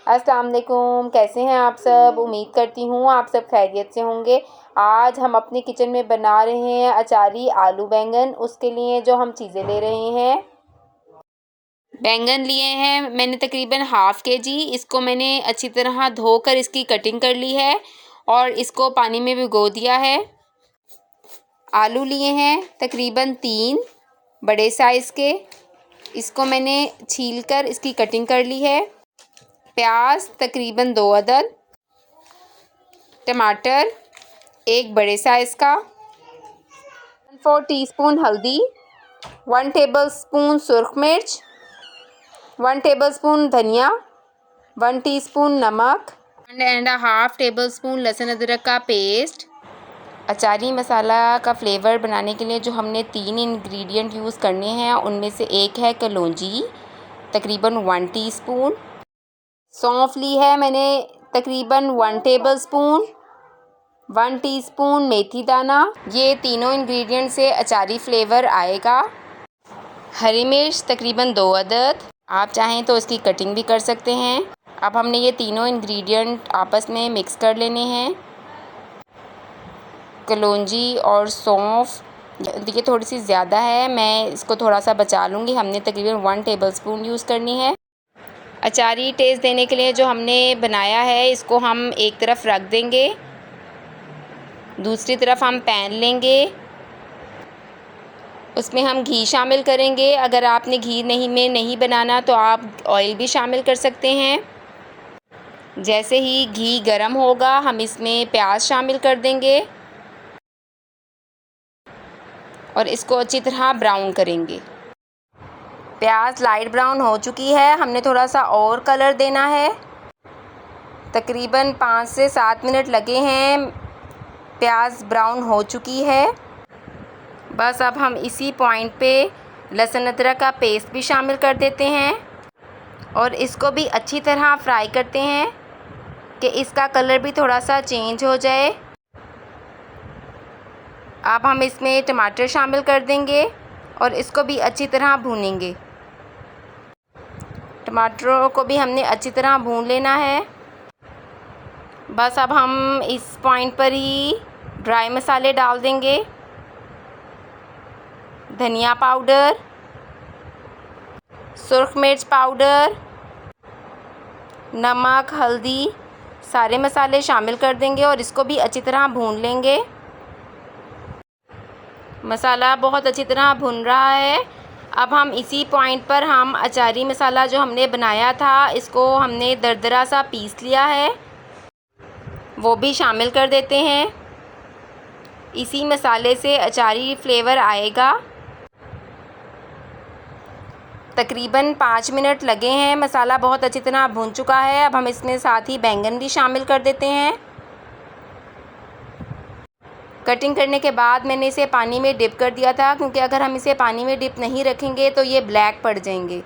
अस्सलाम वालेकुम, कैसे हैं आप सब। उम्मीद करती हूँ आप सब खैरियत से होंगे। आज हम अपनी किचन में बना रहे हैं अचारी आलू बैंगन। उसके लिए जो हम चीज़ें ले रहे हैं, बैंगन लिए हैं मैंने तकरीबन हाफ़ केजी। इसको मैंने अच्छी तरह धोकर इसकी कटिंग कर ली है और इसको पानी में भिगो दिया है। आलू लिए हैं तकरीबन 3 बड़े साइज़ के, इसको मैंने छीलकर इसकी कटिंग कर ली है। प्याज तकरीबन 2 अदद, टमाटर 1 बड़े साइज़ का, 4 टीस्पून हल्दी, 1 टेबलस्पून सुरख मिर्च, 1 टेबलस्पून धनिया, 1 टीस्पून नमक एंड हाफ़ टेबलस्पून लहसुन अदरक का पेस्ट। अचारी मसाला का फ्लेवर बनाने के लिए जो हमने 3 इंग्रेडिएंट यूज़ करने हैं उनमें से एक है कलौंजी तकरीबन 1 टीस्पून, सौंफ ली है मैंने तकरीबन 1 टेबलस्पून, 1 टीस्पून मेथी दाना। ये तीनों इंग्रेडिएंट से अचारी फ्लेवर आएगा। हरी मिर्च तकरीबन 2 अदद, आप चाहें तो इसकी कटिंग भी कर सकते हैं। अब हमने ये तीनों इंग्रेडिएंट आपस में मिक्स कर लेने हैं। कलौंजी और सौंफ ये थोड़ी सी ज़्यादा है, मैं इसको थोड़ा सा बचा लूँगी। हमने तकरीबन 1 टेबलस्पून यूज़ करनी है। अचारी टेस्ट देने के लिए जो हमने बनाया है इसको हम एक तरफ रख देंगे, दूसरी तरफ हम पैन लेंगे, उसमें हम घी शामिल करेंगे। अगर आपने घी नहीं बनाना तो आप ऑयल भी शामिल कर सकते हैं। जैसे ही घी गरम होगा हम इसमें प्याज शामिल कर देंगे और इसको अच्छी तरह ब्राउन करेंगे। प्याज लाइट ब्राउन हो चुकी है, हमने थोड़ा सा और कलर देना है। तकरीबन 5 से 7 मिनट लगे हैं, प्याज ब्राउन हो चुकी है। बस अब हम इसी पॉइंट पे लहसुन अदरक का पेस्ट भी शामिल कर देते हैं और इसको भी अच्छी तरह फ्राई करते हैं कि इसका कलर भी थोड़ा सा चेंज हो जाए। अब हम इसमें टमाटर शामिल कर देंगे और इसको भी अच्छी तरह भूनेंगे। टमाटरों को भी हमने अच्छी तरह भून लेना है। बस अब हम इस पॉइंट पर ही ड्राई मसाले डाल देंगे। धनिया पाउडर, सुरख मिर्च पाउडर, नमक, हल्दी, सारे मसाले शामिल कर देंगे और इसको भी अच्छी तरह भून लेंगे। मसाला बहुत अच्छी तरह भुन रहा है। अब हम इसी पॉइंट पर हम अचारी मसाला जो हमने बनाया था इसको हमने दरदरा सा पीस लिया है, वो भी शामिल कर देते हैं। इसी मसाले से अचारी फ्लेवर आएगा। तकरीबन 5 मिनट लगे हैं, मसाला बहुत अच्छी तरह भुन चुका है। अब हम इसमें साथ ही बैंगन भी शामिल कर देते हैं। कटिंग करने के बाद मैंने इसे पानी में डिप कर दिया था, क्योंकि अगर हम इसे पानी में डिप नहीं रखेंगे तो ये ब्लैक पड़ जाएंगे।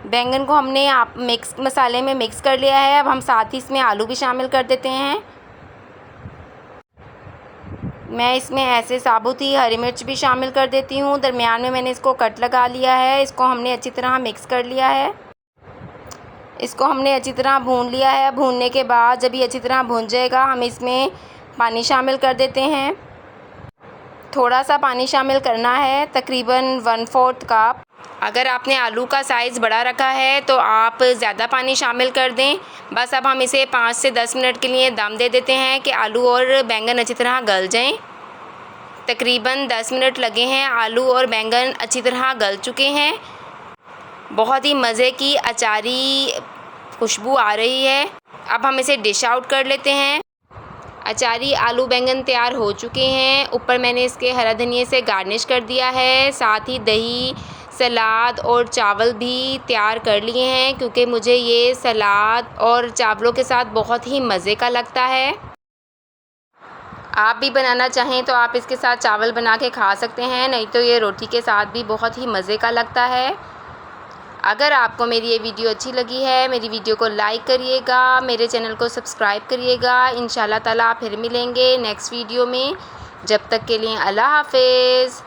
बैंगन को हमने मसाले में मिक्स कर लिया है। अब हम साथ ही इसमें आलू भी शामिल कर देते हैं। मैं इसमें ऐसे साबुत ही हरी मिर्च भी शामिल कर देती हूँ। दरमियान में मैंने इसको कट लगा लिया है। इसको हमने अच्छी तरह मिक्स कर लिया है। इसको हमने अच्छी तरह भून लिया है। भूनने के बाद जब ये अच्छी तरह भून जाएगा हम इसमें पानी शामिल कर देते हैं। थोड़ा सा पानी शामिल करना है, तकरीबन 1/4 कप। अगर आपने आलू का साइज़ बड़ा रखा है तो आप ज़्यादा पानी शामिल कर दें। बस अब हम इसे 5 से 10 मिनट के लिए दम दे देते हैं कि आलू और बैंगन अच्छी तरह गल जाएं। तकरीबन 10 मिनट लगे हैं, आलू और बैंगन अच्छी तरह गल चुके हैं। बहुत ही मज़े की अचारी खुशबू आ रही है। अब हम इसे डिश आउट कर लेते हैं। अचारी आलू बैंगन तैयार हो चुके हैं। ऊपर मैंने इसके हरा धनिया से गार्निश कर दिया है। साथ ही दही, सलाद और चावल भी तैयार कर लिए हैं, क्योंकि मुझे ये सलाद और चावलों के साथ बहुत ही मज़े का लगता है। आप भी बनाना चाहें तो आप इसके साथ चावल बना के खा सकते हैं, नहीं तो ये रोटी के साथ भी बहुत ही मज़े का लगता है। अगर आपको मेरी ये वीडियो अच्छी लगी है, मेरी वीडियो को लाइक करिएगा, मेरे चैनल को सब्सक्राइब करिएगा। इंशाल्लाह ताला फिर मिलेंगे नेक्स्ट वीडियो में। जब तक के लिए अल्लाह हाफ़िज़।